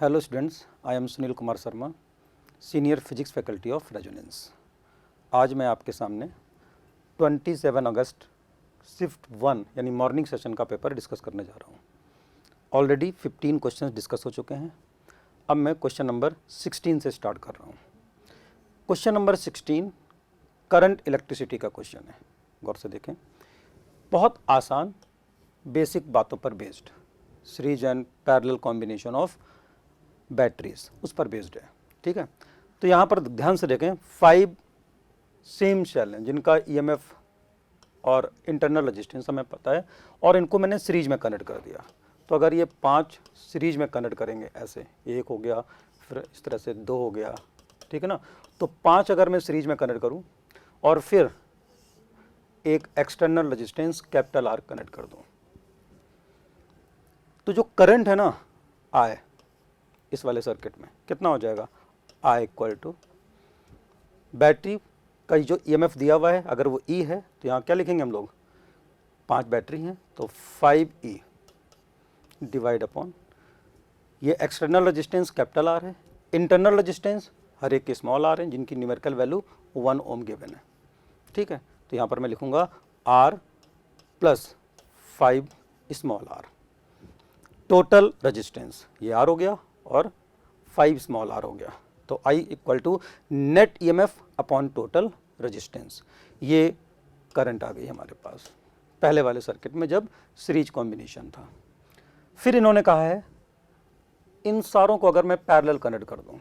Hello students, I am Sunil Kumar Sharma, senior physics faculty of resonance. आज मैं आपके सामने 27 अगस्त शिफ्ट 1 यानी मॉर्निंग सेशन का पेपर डिस्कस करने जा रहा हूँ। ऑलरेडी 15 क्वेश्चंस डिस्कस हो चुके हैं। अब मैं क्वेश्चन नंबर 16 से स्टार्ट कर रहा हूँ। क्वेश्चन नंबर 16 करंट इलेक्ट्रिसिटी का क्वेश्चन है। गौर से देखें, बहुत आसान बेसिक बातों पर based, series and parallel combination of batteries उस पर बेस्ड है। ठीक है, तो यहाँ पर ध्यान से देखें, 5 सेम शेल हैं जिनका ईएमएफ और इंटरनल रेजिस्टेंस हमें पता है और इनको मैंने सीरीज में कनेक्ट कर दिया। तो अगर ये 5 सीरीज में कनेक्ट करेंगे, ऐसे 1 हो गया, फिर इस तरह से 2 हो गया, ठीक है ना। तो 5 अगर मैं सीरीज में कनेक्ट करूँ और फिर एक external resistance capital are connect कर दूँ, तो जो करंट है ना आई इस वाले सर्किट में कितना हो जाएगा, आई इक्वल टू बैटरी का जो ईएमएफ दिया हुआ है, अगर वो ई है तो यहाँ क्या लिखेंगे हम लोग, 5 बैटरी हैं तो 5E डिवाइड अपॉन ये एक्सटर्नल रेजिस्टेंस कैपिटल आर है, इंटरनल रेजिस्टेंस हर एक के स्मॉल आर हैं जिनकी न्यूमेरिकल वैल्यू 1 ओम गिवन है। ठीक है, तो यहाँ पर मैं लिखूंगा R plus 5 small r. Total resistance ये R हो गया और 5 स्मॉल आर हो गया, तो I equal to net EMF upon total resistance. ये करंट आ गई हमारे पास पहले वाले सर्किट में जब सीरीज कॉम्बिनेशन था। फिर इन्होंने कहा है इन सारों को अगर मैं पैरेलल कनेक्ट कर दूं,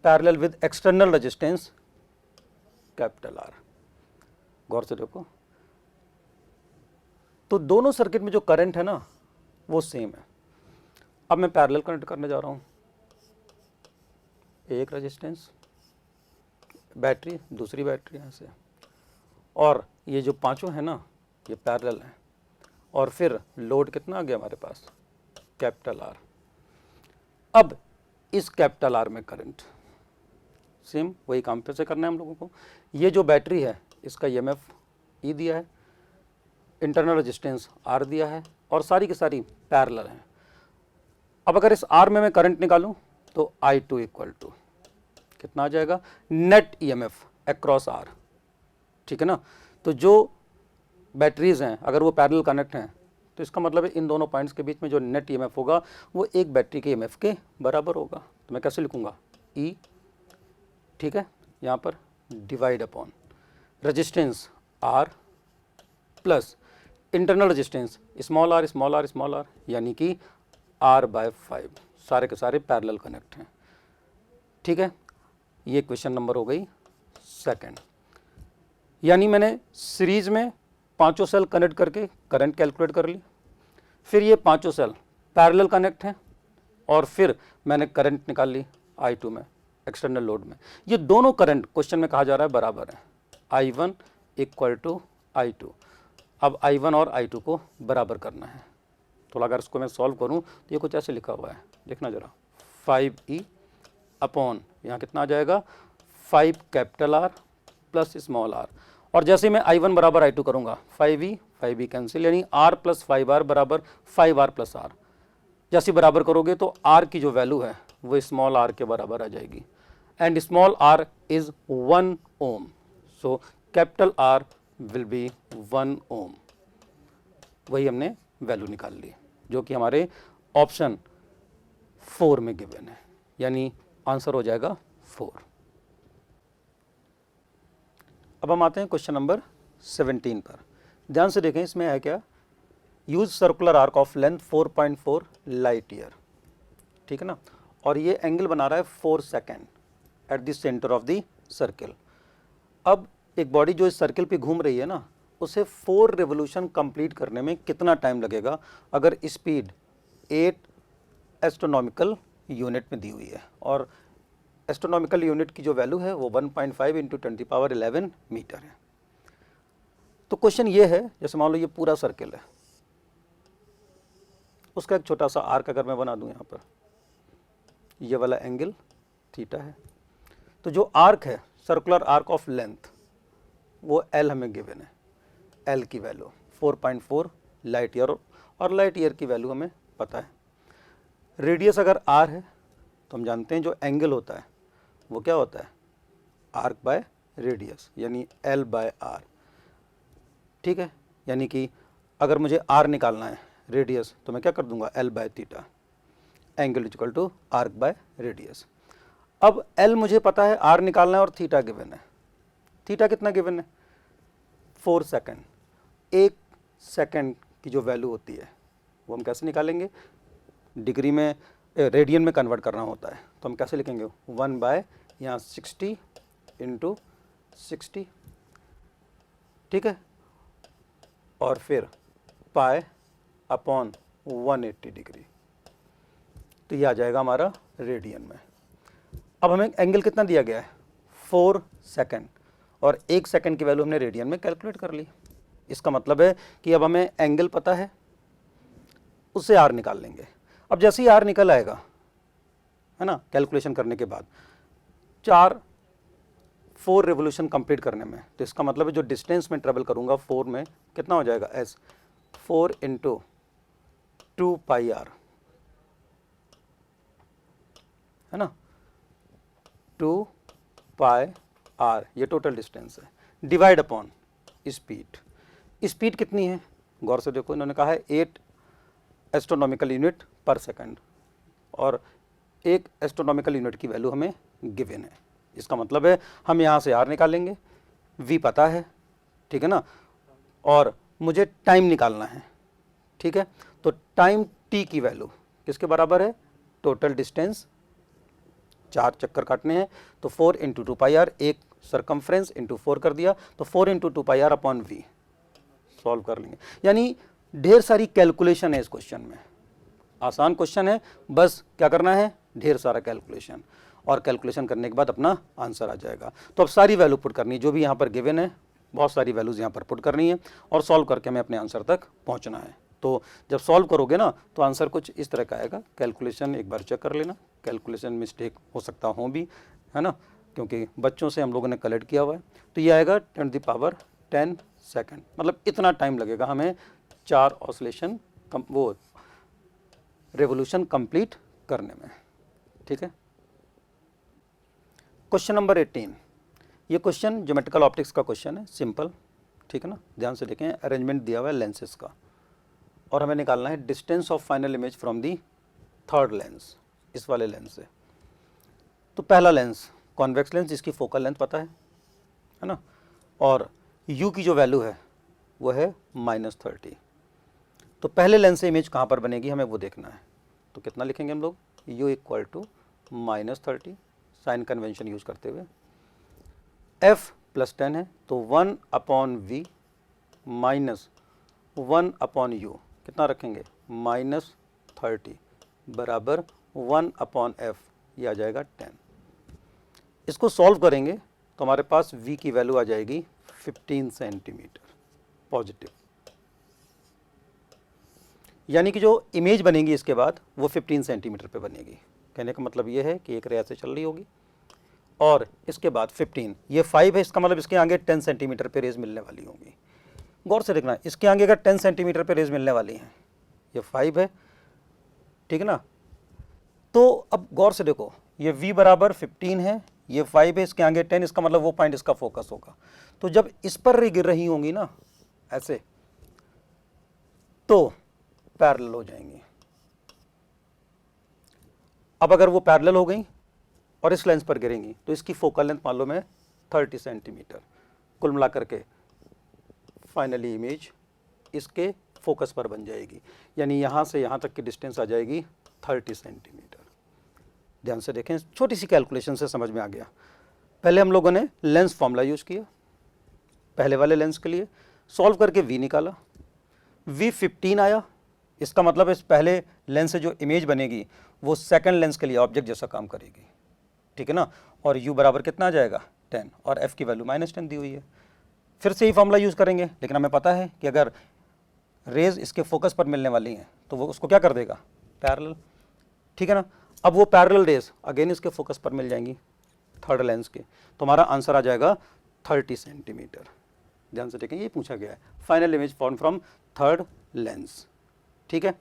parallel with external resistance capital R. गौर से देखो, तो दोनों सर्किट में जो करंट है ना वो सेम है। अब मैं पैरेलल कनेक्ट करने जा रहा हूं, एक रेजिस्टेंस बैटरी, दूसरी बैटरी यहां से, और ये जो पांचों है ना ये पैरेलल है, और फिर लोड कितना आ गया हमारे पास, कैपिटल आर। अब इस कैपिटल आर में करंट सेम वही काम फिर से करना है हम लोगों को। ये जो बैटरी है इसका ईएमएफ ई दिया है, इंटरनल रेजिस्टेंस आर दिया है, और सारी की सारी पैरेलल हैं। अब अगर इस आर में मैं करंट निकालूं तो I2 इक्वल टू कितना आ जाएगा, नेट ईएमएफ अक्रॉस आर। ठीक है ना, तो जो बैटरीज हैं अगर वो पैरेलल कनेक्ट हैं तो इसका मतलब है इन दोनों पॉइंट्स के बीच में जो नेट ईएमएफ होगा वो एक बैटरी के ईएमएफ के बराबर होगा। तो मैं कैसे लिखूंगा, ई, ठीक है, यहाँ पर divide upon resistance R plus internal resistance small r small r small r, यानी कि R/5। सारे के सारे पैरेलल कनेक्ट हैं। ठीक है, ये क्वेश्चन नंबर हो गई सेकंड। यानी मैंने सीरीज में पांचों सेल कनेक्ट करके करंट कैलकुलेट कर ली, फिर ये पांचों सेल पैरेलल कनेक्ट हैं और फिर मैंने करंट निकाल ली I2 में एक्सटर्नल लोड में। ये दोनों करंट क्वेश्चन में कहा जा रहा है बराबर है, I1 इक्वल टू I2। अब I1 और I2 को बराबर करना है, तो अगर इसको मैं सॉल्व करूं तो ये कुछ ऐसे लिखा हुआ है, देखना जरा, 5E अपॉन यहाँ कितना आ जाएगा, 5 capital R plus small r, और जैसे मैं I1 बराबर I2 करूँगा 5E कैंसिल, यानी R प्लस 5R बराबर 5R प्लस आर। जैसे बराबर करोगे तो R की जो वैल्यू है वो स्मॉल r के बराबर आ जाएगी, and small r is 1 ohm, so capital R will be 1 ohm. वही हमने वैल्यू निकाल ली जो कि हमारे ऑप्शन 4 में गिवन है, यानी आंसर हो जाएगा 4। अब हम आते हैं क्वेश्चन नंबर 17 पर। ध्यान से देखें, इसमें है क्या, use circular arc of length 4.4 light year. ठीक है ना, और ये एंगल बना रहा है 4 second at the centre of the circle. अब एक बॉडी जो इस सर्किल पे घूम रही है ना, उसे 4 रेवोल्यूशन कंप्लीट करने में कितना टाइम लगेगा अगर स्पीड 8 एस्ट्रोनॉमिकल यूनिट में दी हुई है, और एस्ट्रोनॉमिकल यूनिट की जो वैल्यू है वो 1.5 इंटू 10⁻11 मीटर है। तो क्वेश्चन ये है, जैसे मान लो ये पूरा सर्किल है, उसका एक छोटा सा आर्क अगर मैं बना दूं, यहाँ पर ये वाला एंगल थीटा है, तो जो आर्क है सर्कुलर आर्क ऑफ लेंथ वो L हमें गिवन है, L की वैल्यू 4.4 लाइट ईयर, और लाइट ईयर की वैल्यू हमें पता है। रेडियस अगर r है तो हम जानते हैं जो एंगल होता है वो क्या होता है, आर्क बाय रेडियस, यानी l बाय आर। ठीक है, यानी कि अगर मुझे r निकालना है रेडियस तो मैं क्या कर दूंगा, l by theta, angle equal to arc by radius. अब l मुझे पता है, r निकालना है और थीटा गिवन है। थीटा कितना गिवन है, 4 सेकंड। 1 सेकंड की जो वैल्यू होती है वो हम कैसे निकालेंगे, डिग्री में रेडियन में कन्वर्ट करना होता है, तो हम कैसे लिखेंगे, 1 बाय यहाँ 60 इंटू 60, ठीक है, और फिर पाई अपॉन 180 डिग्री, तो ये आ जाएगा हमारा रेडियन में। अब हमें एंगल कितना दिया गया है, 4 सेकंड, और 1 सेकंड की वैल्यू हमने रेडियन में कैलकुलेट कर ली। इसका मतलब है कि अब हमें एंगल पता है, उससे आर निकाल लेंगे। अब जैसे ही आर निकल आएगा, है ना, कैलकुलेशन करने के बाद 4 रेवोल्यूशन कंप्लीट करने में, तो इसका मतलब है जो डिस्टेंस में ट्रेवल करूंगा 4 में, कितना हो जाएगा, एस 4 इंटू 2 पाई आर, है ना, 2 पाई आर, ये टोटल डिस्टेंस है, डिवाइड अपॉन स्पीड। स्पीड कितनी है, गौर से देखो, इन्होंने कहा है 8 एस्ट्रोनॉमिकल यूनिट पर सेकंड, और 1 एस्ट्रोनॉमिकल यूनिट की वैल्यू हमें गिवन है। इसका मतलब है हम यहाँ से आर निकालेंगे, वी पता है, ठीक है ना, और मुझे टाइम निकालना है, ठीक है, तो टाइम टी की वैल्यू किसके बराबर है, टोटल डिस्टेंस, 4 चक्कर काटने हैं, तो 4 इंटू 2 पाई आर, एक सरकमफ्रेंस इंटू 4 कर दिया, तो 4 into 2 pi r upon v, solve कर लेंगे। यानी ढेर सारी कैलकुलेशन है इस क्वेश्चन में, आसान क्वेश्चन है, बस क्या करना है, ढेर सारा कैलकुलेशन, और कैलकुलेशन करने के बाद अपना आंसर आ जाएगा। तो अब सारी वैल्यू पुट करनी है, जो भी यहाँ पर गिवन है, बहुत सारी वैल्यूज़ यहाँ पर पुट करनी है, और सॉल्व करके हमें अपने आंसर तक पहुँचना है। तो जब सॉल्व करोगे ना, तो आंसर कुछ इस तरह का आएगा। कैलकुलेशन एक बार चेक कर लेना, कैलकुलेशन मिस्टेक हो सकता हो भी, है ना, क्योंकि बच्चों से हम लोगों ने कलेक्ट किया हुआ है। तो ये आएगा 10 सेकंड, मतलब इतना टाइम लगेगा हमें 4 ऑसिलेशन वो रेवोल्यूशन कंप्लीट करने में, ठीक है। क्वेश्चन नंबर 18, ये क्वेश्चन ज्योमेट्रिकल ऑप्टिक्स का क्वेश्चन है, सिंपल, ठीक है ना, ध्यान से देखें, अरेंजमेंट दिया हुआ है लेंसेज का, और हमें निकालना है distance of final image from the third lens, इस वाले लेंस से। तो पहला लेंस कॉन्वेक्स लेंस, जिसकी फोकल लेंथ पता है ना, और u की जो वैल्यू है वो है -30। तो पहले लेंस से इमेज कहाँ पर बनेगी हमें वो देखना है। तो कितना लिखेंगे हम लोग, u equal to -30, sign convention use करते हुए, f प्लस 10 है, तो 1 upon v minus 1 upon u, कितना रखेंगे, -30 बराबर 1 अपॉन f, ये आ जाएगा 10। इसको सॉल्व करेंगे तो हमारे पास v की वैल्यू आ जाएगी 15 सेंटीमीटर पॉजिटिव, यानी कि जो इमेज बनेगी इसके बाद वो 15 सेंटीमीटर पे बनेगी। कहने का मतलब ये है कि एक रे ऐसे चल रही होगी, और इसके बाद 15, ये 5 है, इसका मतलब इसके आगे 10 सेंटीमीटर पे रेज मिलने वाली होंगी। गौर से देखना, इसके आगे अगर 10 सेंटीमीटर पे रेज मिलने वाली हैं, ये 5 है, ठीक है ना। तो अब गौर से देखो, ये v बराबर 15 है, ये 5 है, इसके आगे 10, इसका मतलब वो पॉइंट इसका फोकस होगा। तो जब इस पर रे गिर रही होंगी ना ऐसे, तो पैरेलल हो जाएंगी। अब अगर वो पैरेलल हो गई और इस लेंस पर गिरेंगी तो इसकी फोकल लेंथ मान लो मैं 30 सेंटीमीटर, कुल मिलाकर के फाइनली इमेज इसके फोकस पर बन जाएगी, यानी यहाँ से यहाँ तक की डिस्टेंस आ जाएगी 30 सेंटीमीटर। ध्यान से देखें, छोटी सी कैलकुलेशन से समझ में आ गया। पहले हम लोगों ने लेंस फॉर्मूला यूज किया पहले वाले लेंस के लिए, सॉल्व करके v निकाला, v 15 आया, इसका मतलब इस पहले लेंस से जो इमेज बनेगी वो सेकंड लेंस के लिए ऑब्जेक्ट जैसा काम करेगी, ठीक है ना, और u बराबर कितना आ जाएगा 10, और f की वैल्यू -10 दी हुई है। फिर से ही फॉर्मूला यूज़ करेंगे, लेकिन हमें पता है कि अगर रेज इसके फोकस पर मिलने वाली हैं तो वो उसको क्या कर देगा, पैरेलल, ठीक है ना। अब वो पैरेलल रेज अगेन इसके फोकस पर मिल जाएंगी थर्ड लेंस के, तो हमारा आंसर आ जाएगा 30 सेंटीमीटर। ध्यान से देखें, ये पूछा गया है, final image form from third lens, ठीक है।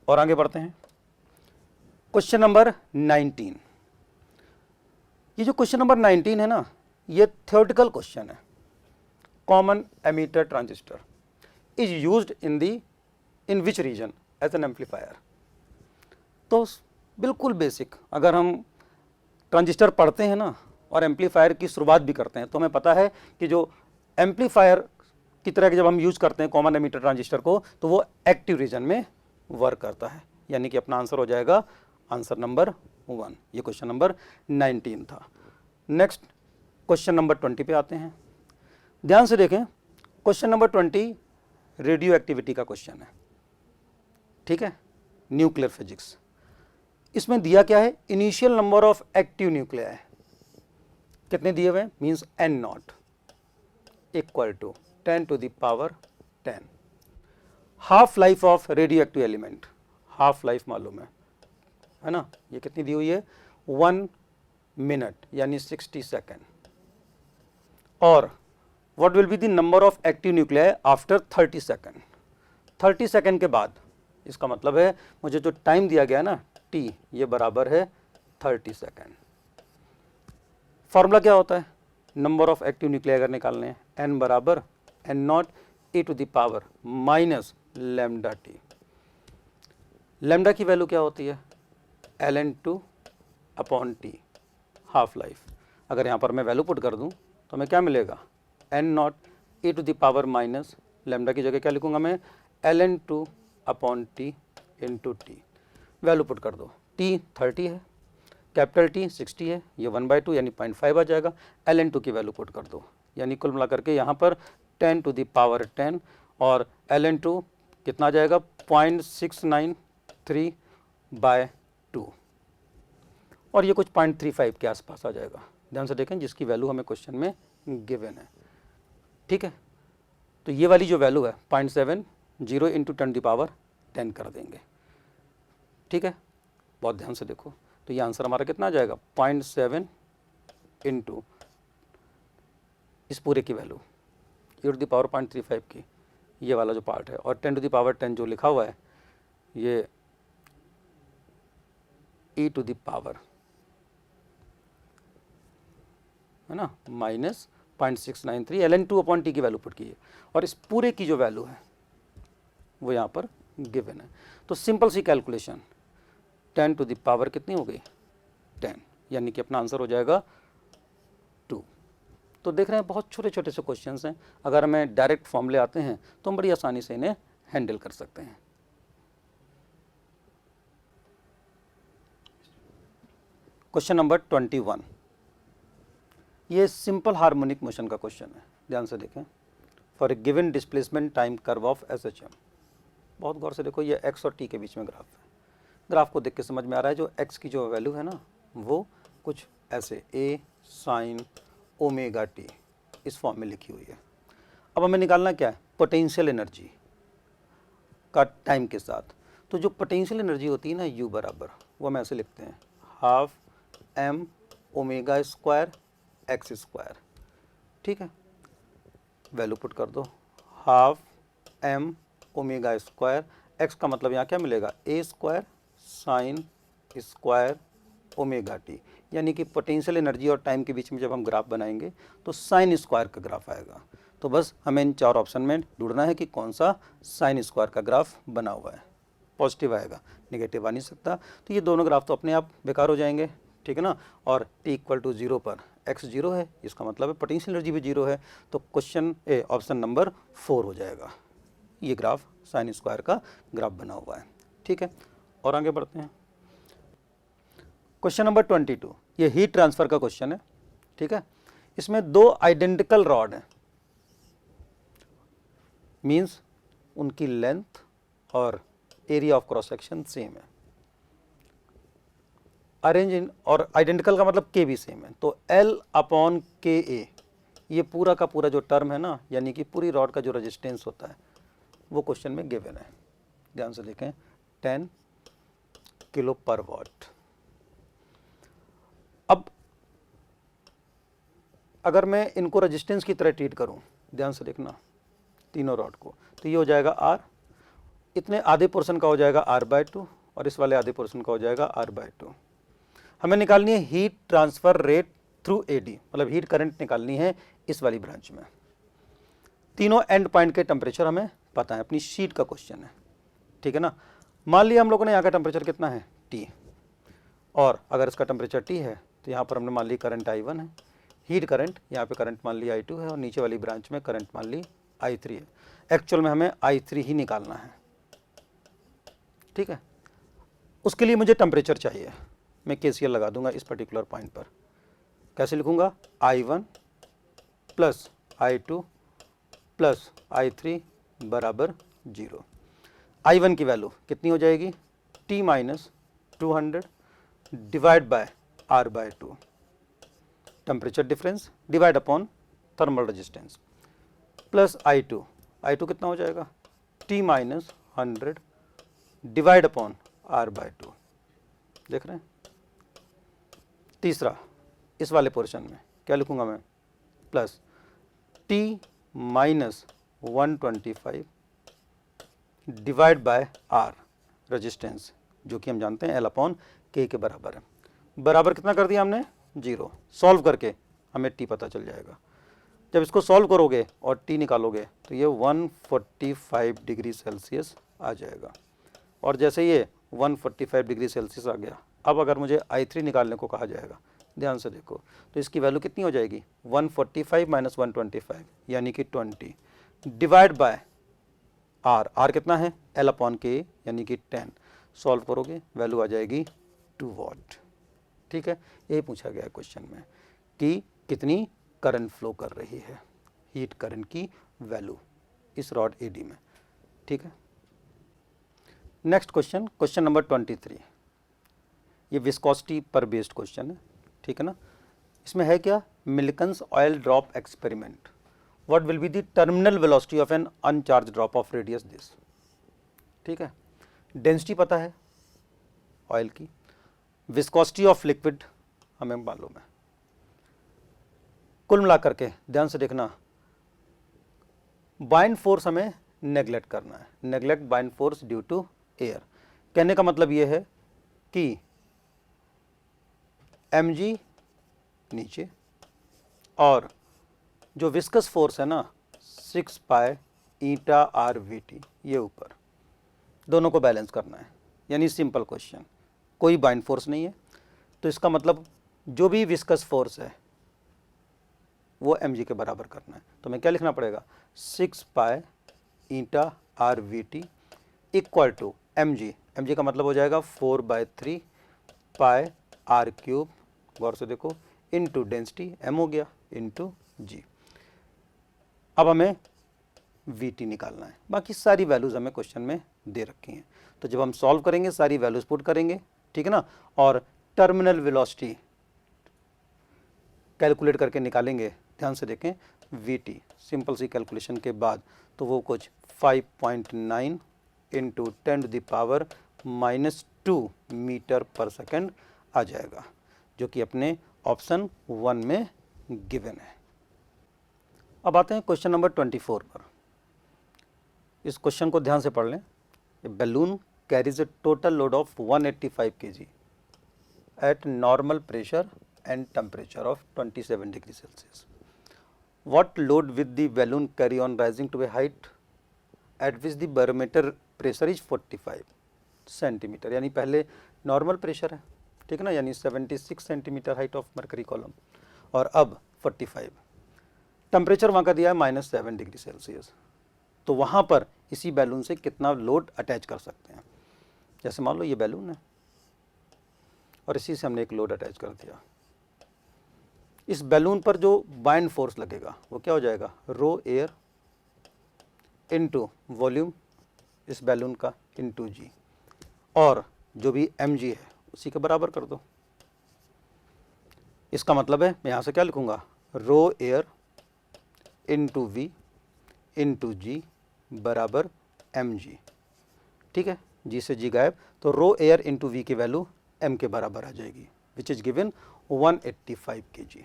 और आगे बढ़ते हैं, क्वेश्चन नंबर 19। ये जो क्वेश्चन नंबर 19 है ना, ये थ्योरेटिकल क्वेश्चन है। Common emitter transistor is used in which region as an amplifier. तो बिल्कुल बेसिक, अगर हम ट्रांजिस्टर पढ़ते हैं ना और एम्पलीफायर की शुरुआत भी करते हैं तो हमें पता है कि जो एम्पलीफायर की तरह के जब हम यूज करते हैं कॉमन एमीटर ट्रांजिस्टर को, तो वो एक्टिव रीजन में वर्क करता है। यानी कि अपना आंसर हो जाएगा आंसर नंबर 1। ये क्वेश्चन नंबर 19 था। नेक्स्ट क्वेश्चन नंबर 20 पे आते हैं। ध्यान से देखें, क्वेश्चन नंबर 20 रेडियो एक्टिविटी का क्वेश्चन है, ठीक है, न्यूक्लियर फिजिक्स। इसमें दिया क्या है, initial number of active nuclei कितने दिए हुए, means N0 equal to 10 to the power 10। Half life of radioactive element, half life मालूम है ना, ये कितनी दी हुई है, 1 मिनट यानी 60 सेकेंड। और what will be the number of active nuclei after 30 second. 30 second के बाद, इसका मतलब है मुझे जो टाइम दिया गया ना t, ये बराबर है 30 सेकेंड। फॉर्मूला क्या होता है, नंबर ऑफ एक्टिव न्यूक्लियाई अगर निकालने हैं, n बराबर N0 e to the power minus lambda t. Lambda की वैल्यू क्या होती है, ln2 upon T, half life. अगर यहाँ पर मैं वैल्यू पुट कर दूँ तो हमें क्या मिलेगा, N0 e to the power minus lambda की जगह क्या लिखूंगा मैं, ln2 upon t into t. Value put कर दो, t 30 है, कैपिटल T 60 है, ये 1/2 यानी 0.5 आ जाएगा। ln2 की वैल्यू पुट कर दो, यानी कुल मिला करके यहाँ पर 10 to the power 10 और ln2 कितना आ जाएगा, 0.693/2 और ये कुछ 0.35 के आसपास आ जाएगा। ध्यान से देखें, जिसकी वैल्यू हमें क्वेश्चन में गिवन है, ठीक है। तो ये वाली जो वैल्यू है 0.70 इंटू 10 to the power 10 कर देंगे, ठीक है। बहुत ध्यान से देखो, तो ये आंसर हमारा कितना आ जाएगा, 0.7 इंटू इस पूरे की value e to the power 0.35 की, ये वाला जो पार्ट है, और 10 to the power 10 जो लिखा हुआ है ये e टू द पावर है ना माइनस 0.693, ln2 अपॉन टी की वैल्यू पुट की है, और इस पूरे की जो वैल्यू है वो यहाँ पर गिवन है। तो सिंपल सी कैलकुलेशन, 10 to the पावर कितनी हो गई, 10, यानी कि अपना आंसर हो जाएगा 2। तो देख रहे हैं बहुत छोटे छोटे से क्वेश्चंस हैं, अगर हमें डायरेक्ट फॉर्मूले आते हैं तो हम बड़ी आसानी से इन्हें हैंडल कर सकते हैं। क्वेश्चन नंबर 21, ये सिंपल हार्मोनिक मोशन का क्वेश्चन है। ध्यान से देखें, for a given displacement time curve of SHM। बहुत गौर से देखो, ये x और t के बीच में ग्राफ है। ग्राफ को देख के समझ में आ रहा है जो x की जो वैल्यू है ना, वो कुछ ऐसे a साइन ओमेगा टी इस फॉर्म में लिखी हुई है। अब हमें निकालना क्या है, पोटेंशियल एनर्जी का टाइम के साथ। तो जो पोटेंशियल एनर्जी होती है ना u बराबर, वो हम ऐसे लिखते हैं, half m omega square x square, ठीक है। वैल्यू पुट कर दो, half m omega square, x का मतलब यहाँ क्या मिलेगा, a square sine square omega T, यानी कि पोटेंशियल एनर्जी और टाइम के बीच में जब हम ग्राफ बनाएंगे तो साइन स्क्वायर का ग्राफ आएगा। तो बस हमें इन 4 ऑप्शन में ढूंढना है कि कौन सा साइन स्क्वायर का ग्राफ बना हुआ है। पॉजिटिव आएगा, नेगेटिव आ नहीं सकता। तो ये दोनों ग्राफ तो अपने आप बेकार हो जाएंगे, ठीक है ना। और t इक्वल टू 0 पर x 0 है, इसका मतलब है पोटेंशियल एनर्जी भी 0 है। तो क्वेश्चन ऑप्शन नंबर 4 हो जाएगा। ये ग्राफ साइन स्क्वायर का ग्राफ बना हुआ है, ठीक है। और आगे बढ़ते हैं, क्वेश्चन नंबर 22, ये हीट ट्रांसफर का क्वेश्चन है, ठीक है। इसमें 2 आइडेंटिकल रॉड हैं, मींस उनकी लेंथ और area of cross section same है। अरेंज इन, और आइडेंटिकल का मतलब के भी सेम है, तो L अपॉन के ए, ये पूरा का पूरा जो टर्म है ना, यानी कि पूरी रॉड का जो रेजिस्टेंस होता है वो क्वेश्चन में गिवन है। ध्यान से देखें, 10 किलो पर वॉट। अब अगर मैं इनको रेजिस्टेंस की तरह ट्रीट करूं, ध्यान से देखना तीनों रॉड को, तो ये हो जाएगा R, इतने आधे पोर्शन का हो जाएगा R/2 और और इस वाले आधे पोर्शन का हो जाएगा R/2। हमें निकालनी है heat transfer rate through AD, मतलब हीट करंट निकालनी है इस वाली ब्रांच में। तीनों एंड पॉइंट के टेम्परेचर हमें पता है, अपनी शीट का क्वेश्चन है, ठीक है ना। मान लिया हम लोगों ने यहाँ का टेम्परेचर कितना है T, और अगर इसका टेम्परेचर T है तो यहाँ पर हमने मान ली करंट I1 है, हीट करंट यहाँ पे करंट मान ली I2 है, और नीचे वाली ब्रांच में करंट मान ली I3 है। एक्चुअल में हमें I3 ही निकालना है, ठीक है। उसके लिए मुझे टेम्परेचर चाहिए, मैं KCL लगा दूंगा इस पर्टिकुलर पॉइंट पर। कैसे लिखूंगा? I1 plus I2 plus I3 बराबर 0। I1 की वैल्यू कितनी हो जाएगी? T minus 200 divide by R/2, temperature difference divide upon thermal resistance, plus I2 कितना हो जाएगा? T minus 100 divide upon R/2। देख रहे हैं? तीसरा, इस वाले पोर्शन में क्या लिखूंगा मैं? Plus T minus 125 divide by R, resistance जो कि हम जानते हैं L अपॉन K के बराबर है। बराबर कितना कर दिया हमने? 0। सॉल्व करके हमें T पता चल जाएगा। जब इसको सॉल्व करोगे और T निकालोगे तो ये 145 डिग्री सेल्सियस आ जाएगा, और जैसे ये 145 डिग्री सेल्सियस आ गया, अब अगर मुझे I3 निकालने को कहा जाएगा, ध्यान से देखो, तो इसकी वैल्यू कितनी हो जाएगी? 145 माइनस 125 यानी कि 20 डिवाइड बाय R कितना है? L अपॉन K यानी कि 10। सॉल्व करोगे वैल्यू आ जाएगी 2 वॉट, ठीक है। यही पूछा गया है क्वेश्चन में कि कितनी करंट फ्लो कर रही है, हीट करंट की वैल्यू इस रॉड AD में, ठीक है। Next question, question number 23। ये विस्कोसिटी पर बेस्ड क्वेश्चन है, ठीक है ना। इसमें है क्या? Millikan's oil drop experiment, what will be the terminal velocity of an uncharged drop of radius this, ठीक है। डेंसिटी पता है ऑयल की, विस्कोसिटी ऑफ लिक्विड हमें मालूम है। कुल मिलाकर के ध्यान से देखना, बाइंड फोर्स हमें नेग्लेक्ट करना है, neglect buoyant force due to air. कहने का मतलब यह है कि mg नीचे और जो विस्कस फोर्स है ना 6 पाई ईटा RVT ये ऊपर, दोनों को बैलेंस करना है। यानी सिंपल क्वेश्चन, कोई बाइंड फोर्स नहीं है, तो इसका मतलब जो भी विस्कस फोर्स है वो mg के बराबर करना है। तो मैं क्या लिखना पड़ेगा? 6 पाई ईटा RVT इक्वल टू mg का मतलब हो जाएगा 4/3 पाई r³, गौर से देखो, इनटू डेंसिटी m हो गया इनटू g। अब हमें vt निकालना है, बाकी सारी वैल्यूज हमें क्वेश्चन में दे रखी हैं। तो जब हम सॉल्व करेंगे सारी वैल्यूज पुट करेंगे, ठीक है ना, और टर्मिनल वेलोसिटी कैलकुलेट करके निकालेंगे। ध्यान से देखें, vt सिंपल सी कैलकुलेशन के बाद तो वो कुछ 5.9 इंटू 10⁻⁻² मीटर पर सेकेंड आ जाएगा, जो कि अपने ऑप्शन 1 में गिवन है। अब आते हैं क्वेश्चन नंबर 24 पर। इस क्वेश्चन को ध्यान से पढ़ लें। A balloon carries a total load of 185 kg at normal pressure and temperature of 27 degree Celsius. What load will the balloon carry on rising to a height at which the barometer pressure is 45 centimetre, यानी पहले normal pressure है, ठीक है ना, यानी 76 centimetre height of mercury column, और अब 45। Temperature वहाँ का दिया है -7 डिग्री सेल्सियस। तो वहाँ पर इसी बैलून से कितना लोड अटैच कर सकते हैं। जैसे मान लो ये बैलून है और इसी से हमने एक लोड अटैच कर दिया। इस बैलून पर जो बाइंड फोर्स लगेगा वो क्या हो जाएगा? रो एयर इनटू वॉल्यूम इस बैलून का इनटू जी, और जो भी mg है उसी के बराबर कर दो। इसका मतलब है मैं यहाँ से क्या लिखूँगा? रो एयर इनटू v इनटू जी बराबर mg, ठीक है। g से g गायब, तो रो एयर इनटू v की वैल्यू m के बराबर आ जाएगी, विच इज गिवन 185 kg।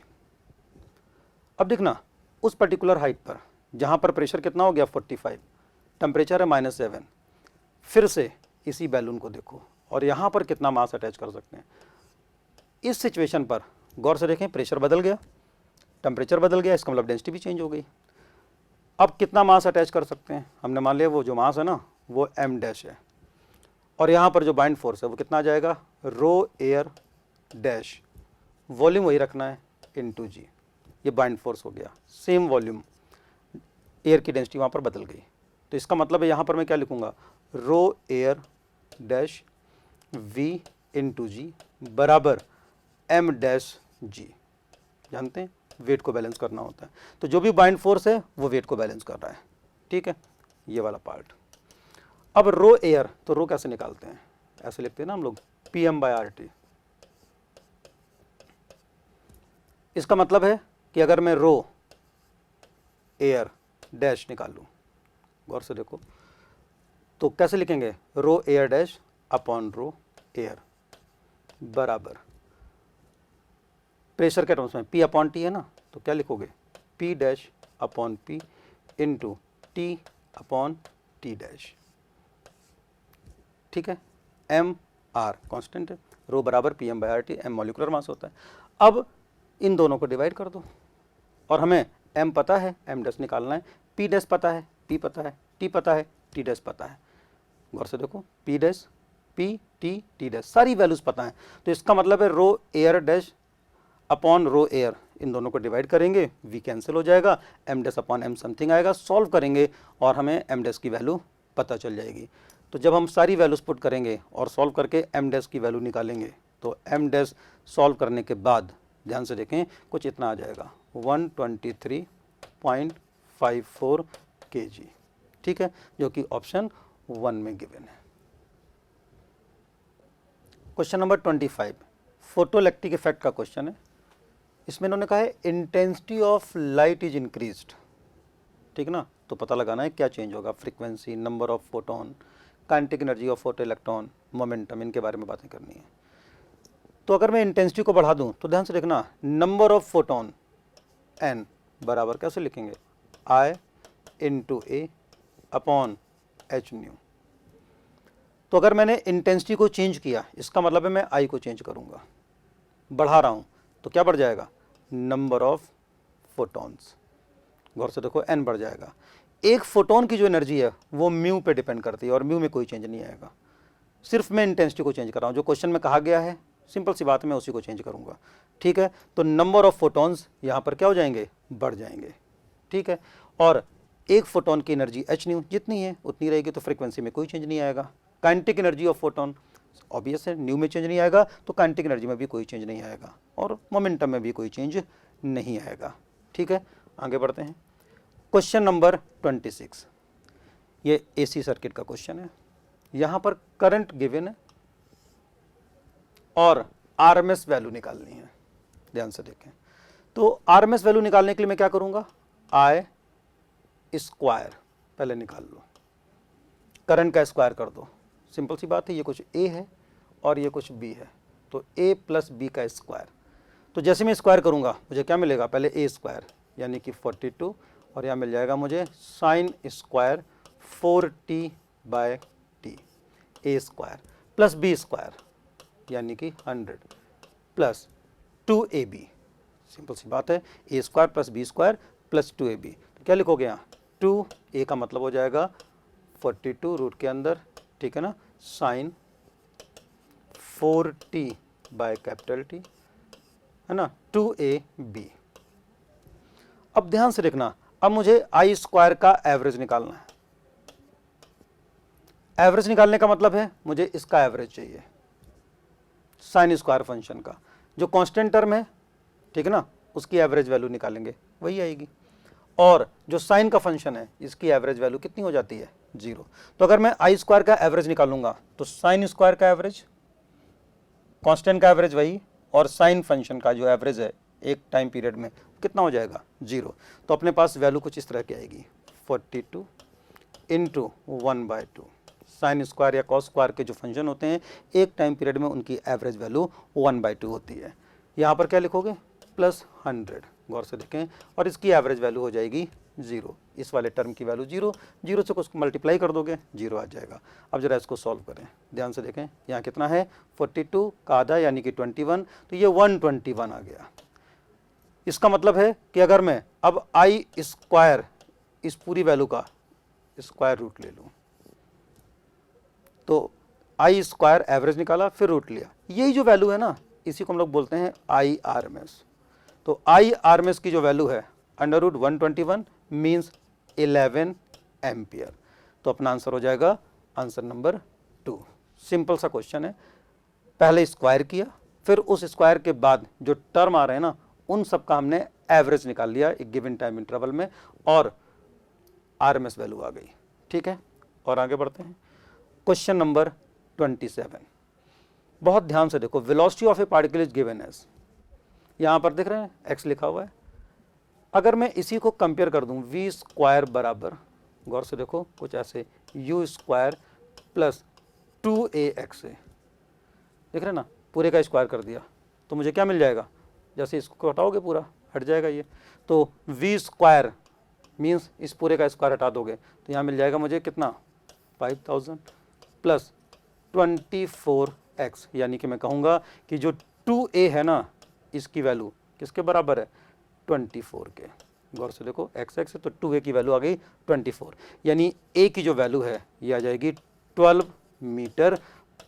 अब देखना, उस पर्टिकुलर हाइट पर जहाँ पर प्रेशर कितना हो गया 45, टेम्परेचर है -7, फिर से इसी बैलून को देखो और यहाँ पर कितना मास अटैच कर सकते हैं। इस सिचुएशन पर गौर से देखें, प्रेशर बदल गया, टेम्परेचर बदल गया, इसका मतलब डेंसिटी भी चेंज हो गई। अब कितना मास अटैच कर सकते हैं, हमने मान लिया वो जो मास है ना वो m डैश है, और यहाँ पर जो बाइंड फोर्स है वो कितना आ जाएगा, रो एयर डैश, वॉल्यूम वही रखना है इनटू जी, ये बाइंड फोर्स हो गया। सेम वॉल्यूम, एयर की डेंसिटी वहाँ पर बदल गई, तो इसका मतलब है यहाँ पर मैं क्या लिखूँगा, रो एयर डैश v इनटू जी बराबर m डैश जी। जानते हैं वेट को बैलेंस करना होता है, तो जो भी बाइंड फोर्स है वो वेट को बैलेंस कर रहा है। ठीक है, ये वाला पार्ट। अब रो एयर, तो रो कैसे निकालते हैं, ऐसे लिखते हैं ना हम लोग, PM/RT। इसका मतलब है कि अगर मैं रो एयर डैश निकालूं, गौर से देखो, तो कैसे लिखेंगे, rho air dash upon rho air बराबर प्रेशर के टर्म्स में P/T है ना, तो क्या लिखोगे, P dash upon P into T/T dash. ठीक है, mr कांस्टेंट है, रो बराबर PM/RT, m मॉलिक्यूलर मास होता है। अब इन दोनों को डिवाइड कर दो और हमें m पता है, m डैश निकालना है, P डैश पता है, P पता है, T पता है, T डैश पता है। गौर से देखो, P dash, P, T, T dash सारी वैल्यूज पता है, तो इसका मतलब है rho air dash upon rho air, इन दोनों को डिवाइड करेंगे, v कैंसिल हो जाएगा, m dash upon m something आएगा, सॉल्व करेंगे और हमें m डैश की वैल्यू पता चल जाएगी। तो जब हम सारी वैल्यूज पुट करेंगे और सॉल्व करके m डैश की वैल्यू निकालेंगे, तो m डैश सॉल्व करने के बाद ध्यान से देखें कुछ इतना आ जाएगा, 123.54 kg। ठीक है, जो कि ऑप्शन 1 में गिवन है। क्वेश्चन नंबर 25 फोटोइलेक्ट्रिक इफेक्ट का क्वेश्चन है। इसमें इन्होंने कहा है intensity of light is increased. ठीक ना, तो पता लगाना है क्या चेंज होगा, frequency, number of photon, kinetic energy of photo electron, momentum, इनके बारे में बातें करनी है। तो अगर मैं इंटेंसिटी को बढ़ा दूं तो ध्यान से देखना, नंबर ऑफ फोटोन n बराबर कैसे लिखेंगे, I into A upon H new. तो अगर मैंने इंटेंसिटी को चेंज किया, इसका मतलब है मैं I को चेंज करूंगा, बढ़ा रहा हूं, तो क्या बढ़ जाएगा, नंबर ऑफ फोटॉन्स। गौर से देखो, n बढ़ जाएगा। एक फोटोन की जो एनर्जी है वो म्यू पे डिपेंड करती है और म्यू में कोई चेंज नहीं आएगा, सिर्फ मैं इंटेंसिटी को चेंज कर रहा हूँ, जो क्वेश्चन में कहा गया है सिंपल सी बात है, मैं उसी को चेंज करूंगा। ठीक है, तो नंबर ऑफ फोटॉन्स यहाँ पर क्या हो जाएंगे, बढ़ जाएंगे। ठीक है, और एक फोटोन की एनर्जी एच न्यू जितनी है उतनी रहेगी, तो फ्रीक्वेंसी में कोई चेंज नहीं आएगा। Kinetic energy of photon obvious है, न्यू में चेंज नहीं आएगा, तो काइनेटिक एनर्जी में भी कोई चेंज नहीं आएगा और मोमेंटम में भी कोई चेंज नहीं आएगा। ठीक है, आगे बढ़ते हैं। क्वेश्चन नंबर 26, ये AC सर्किट का क्वेश्चन है। यहाँ पर करंट गिवन है और RMS वैल्यू निकालनी है। ध्यान से देखें, तो RMS वैल्यू निकालने के लिए मैं क्या करूँगा, I स्क्वायर पहले निकाल लो, करंट का स्क्वायर कर दो, सिंपल सी बात है, ये कुछ A है और ये कुछ B है, तो A प्लस B का स्क्वायर। तो जैसे मैं स्क्वायर करूँगा मुझे क्या मिलेगा, पहले A स्क्वायर यानी कि 42, और यहाँ मिल जाएगा मुझे sine square 4t/t A square plus B square यानी कि 100 प्लस 2AB। सिंपल सी बात है, A square plus B square plus 2AB। तो क्या लिखोगे यहाँ, 2A का मतलब हो जाएगा 42 रूट के अंदर, ठीक है ना, साइन 4t/T है ना, 2AB। अब ध्यान से देखना, अब मुझे I स्क्वायर का एवरेज निकालना है। एवरेज निकालने का मतलब है मुझे इसका एवरेज चाहिए, साइन स्क्वायर फंक्शन का, जो कांस्टेंट टर्म है, ठीक है ना, उसकी एवरेज वैल्यू निकालेंगे, वही आएगी। और जो साइन का फंक्शन है इसकी एवरेज वैल्यू कितनी हो जाती है, 0। तो अगर मैं I स्क्वायर का एवरेज निकालूंगा तो साइन स्क्वायर का एवरेज, कांस्टेंट का एवरेज वही, और साइन फंक्शन का जो एवरेज है एक टाइम पीरियड में कितना हो जाएगा, 0। तो अपने पास वैल्यू कुछ इस तरह की आएगी, 42 इंटू 1/2। साइन स्क्वायर या कॉस स्क्वायर के जो फंक्शन होते हैं एक टाइम पीरियड में उनकी एवरेज वैल्यू 1/2 होती है। यहाँ पर क्या लिखोगे, प्लस 100, गौर से देखें, और इसकी एवरेज वैल्यू हो जाएगी 0, इस वाले टर्म की वैल्यू 0, 0 से कुछ मल्टीप्लाई कर दोगे 0 आ जाएगा। अब जरा इसको सॉल्व करें, ध्यान से देखें, यहाँ कितना है 42 का आधा यानी कि 21, तो ये 121 आ गया। इसका मतलब है कि अगर मैं अब आई स्क्वायर इस पूरी वैल्यू का स्क्वायर रूट ले लूँ, तो आई स्क्वायर एवरेज निकाला फिर रूट लिया, यही जो वैल्यू है ना इसी को हम लोग बोलते हैं आई आर एम एस। तो आई आर एम एस की जो वैल्यू है अंडर रूट 121 मीन्स 11 एम्पियर। तो अपना आंसर हो जाएगा आंसर नंबर 2। सिंपल सा क्वेश्चन है, पहले स्क्वायर किया, फिर उस स्क्वायर के बाद जो टर्म आ रहे हैं ना उन सब का हमने एवरेज निकाल लिया एक गिवन टाइम इंटरवल में और आरएमएस वैल्यू आ गई। ठीक है, और आगे बढ़ते हैं। क्वेश्चन नंबर 27, बहुत ध्यान से देखो, velocity of a particle is given as, यहां पर देख रहे हैं एक्स लिखा हुआ है। अगर मैं इसी को कंपेयर कर दूं वी स्क्वायर बराबर, गौर से देखो कुछ ऐसे यू स्क्वायर प्लस 2ax है, देख रहे हैं ना, पूरे का स्क्वायर कर दिया तो मुझे क्या मिल जाएगा, जैसे इसको हटाओगे पूरा हट जाएगा ये, तो वी स्क्वायर मीन्स इस पूरे का स्क्वायर हटा दोगे तो यहाँ मिल जाएगा मुझे कितना 5000 प्लस 24x, यानी कि मैं कहूँगा कि जो 2a है ना इसकी वैल्यू किसके बराबर है 24 के। गौर से देखो x है तो 2a की वैल्यू आ गई 24, यानी a की जो वैल्यू है ये आ जाएगी 12 मीटर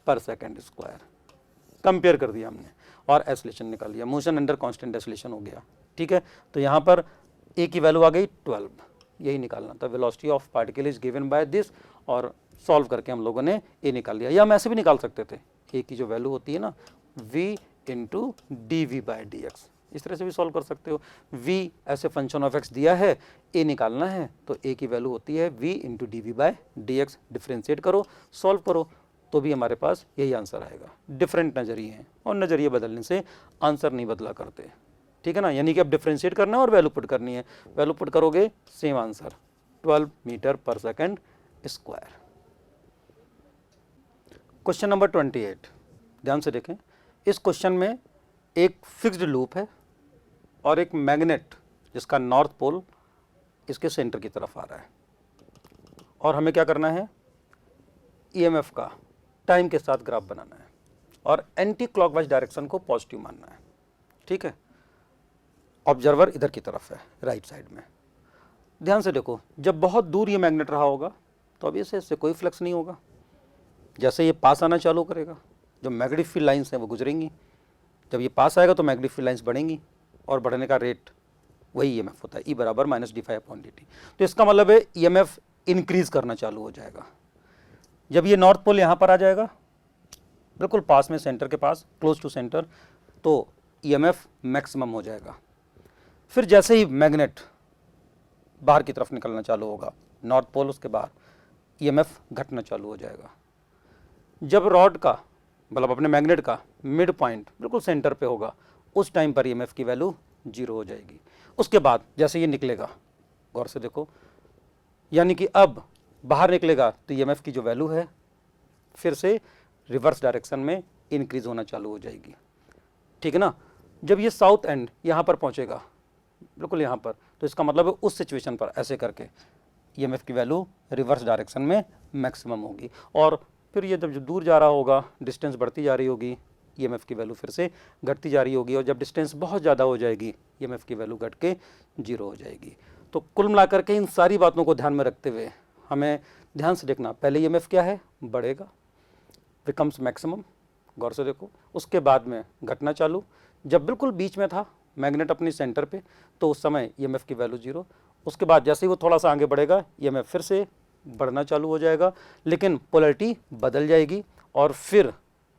पर सेकेंड स्क्वायर। कंपेयर कर दिया हमने और एसलेशन निकाल लिया, मोशन अंडर कांस्टेंट एसलेशन हो गया। ठीक है, तो यहाँ पर a की वैल्यू आ गई 12, यही निकालना था, velocity of particle is given by this, और सॉल्व करके हम लोगों ने a निकाल लिया। या हम ऐसे भी निकाल सकते थे, a की जो वैल्यू होती है ना v into d v by d x, इस तरह से भी सॉल्व कर सकते हो। v ऐसे फंक्शन ऑफ x दिया है, a निकालना है तो a की वैल्यू होती है v into d v by d x, differentiate करो सॉल्व करो तो भी हमारे पास यही आंसर आएगा। डिफरेंट नज़रिए हैं और नज़रिए बदलने से आंसर नहीं बदला करते। ठीक है ना, यानी कि अब डिफ्रेंशिएट करना है और वैल्यू पुट करनी है, वैल्यू पुट करोगे सेम आंसर 12 मीटर पर सेकेंड स्क्वायर। क्वेश्चन नंबर 28, ध्यान से देखें, इस क्वेश्चन में एक फिक्स्ड लूप है और एक मैग्नेट जिसका नॉर्थ पोल इसके सेंटर की तरफ आ रहा है, और हमें क्या करना है ईएमएफ का टाइम के साथ ग्राफ बनाना है और एंटी क्लॉकवाइज डायरेक्शन को पॉजिटिव मानना है। ठीक है, ऑब्जर्वर इधर की तरफ है राइट साइड में। ध्यान से देखो, जब बहुत दूर ये मैग्नेट रहा होगा तो अब इससे कोई फ्लक्स नहीं होगा, जैसे ये पास आना चालू करेगा जो मैग्नेटिक फील्ड लाइंस हैं वो गुजरेंगी, जब ये पास आएगा तो मैग्नेटिक फील्ड लाइंस बढ़ेंगी और बढ़ने का रेट वही ईएमएफ होता है, ई बराबर माइनस d∅/dt। तो इसका मतलब है ईएमएफ इंक्रीज करना चालू हो जाएगा। जब ये नॉर्थ पोल यहाँ पर आ जाएगा बिल्कुल पास में, सेंटर के पास, क्लोज टू सेंटर, तो ईएमएफ मैक्सिमम हो जाएगा। फिर जैसे ही मैग्नेट बाहर की तरफ निकलना चालू होगा नॉर्थ पोल, उसके बाद ईएमएफ घटना चालू हो जाएगा। जब रॉड का मतलब अपने मैग्नेट का मिड पॉइंट बिल्कुल सेंटर पे होगा उस टाइम पर ईएमएफ की वैल्यू 0 हो जाएगी। उसके बाद जैसे ये निकलेगा, गौर से देखो, यानी कि अब बाहर निकलेगा तो ईएमएफ की जो वैल्यू है फिर से रिवर्स डायरेक्शन में इंक्रीज होना चालू हो जाएगी। ठीक है ना, जब ये साउथ एंड यहाँ पर पहुँचेगा बिल्कुल यहाँ पर, तो इसका मतलब है उस सिचुएशन पर ऐसे करके ईएमएफ की वैल्यू रिवर्स डायरेक्शन में मैक्सिमम होगी, और फिर ये जब दूर जा रहा होगा डिस्टेंस बढ़ती जा रही होगी, ईएमएफ की वैल्यू फिर से घटती जा रही होगी, और जब डिस्टेंस बहुत ज़्यादा हो जाएगी ईएमएफ की वैल्यू घट के 0 हो जाएगी। तो कुल मिलाकर के इन सारी बातों को ध्यान में रखते हुए हमें ध्यान से देखना, पहले ईएमएफ क्या है बढ़ेगा, बिकम्स मैक्सिमम, गौर से देखो, उसके बाद में घटना चालू, जब बिल्कुल बीच में था मैग्नेट अपनी सेंटर पे तो उस समय ईएमएफ की वैल्यू 0, उसके बाद जैसे ही वो थोड़ा सा आगे बढ़ेगा ईएमएफ फिर से बढ़ना चालू हो जाएगा, लेकिन पोलैरिटी बदल जाएगी और फिर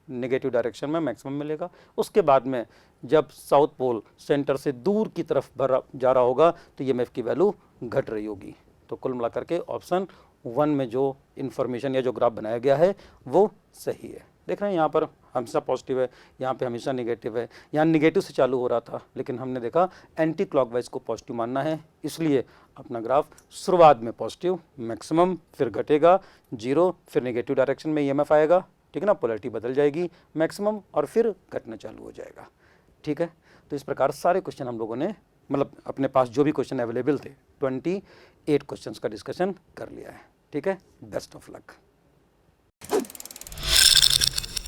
नेगेटिव डायरेक्शन में मैक्सिमम मिलेगा। उसके बाद में जब साउथ पोल सेंटर से दूर की तरफ जा रहा होगा तो ईएमएफ की वैल्यू घट रही होगी। तो कुल मिलाकर के ऑप्शन 1 में जो इन्फॉर्मेशन या जो ग्राफ बनाया गया है वो सही है। देख रहे हैं यहाँ पर हमेशा पॉजिटिव है, यहाँ पे हमेशा नेगेटिव है, यहाँ नेगेटिव से चालू हो रहा था लेकिन हमने देखा एंटी क्लॉकवाइज को पॉजिटिव मानना है, इसलिए अपना ग्राफ शुरुआत में पॉजिटिव मैक्सिमम, फिर घटेगा 0, फिर नेगेटिव डायरेक्शन में ईएमएफ आएगा, ठीक है ना, पोलैरिटी बदल जाएगी मैक्सिमम और फिर घटना चालू हो जाएगा। ठीक है, तो इस प्रकार सारे क्वेश्चन हम लोगों ने मतलब अपने पास जो भी क्वेश्चन अवेलेबल थे 28 क्वेश्चंस का डिस्कशन कर लिया है। ठीक है, बेस्ट ऑफ लक।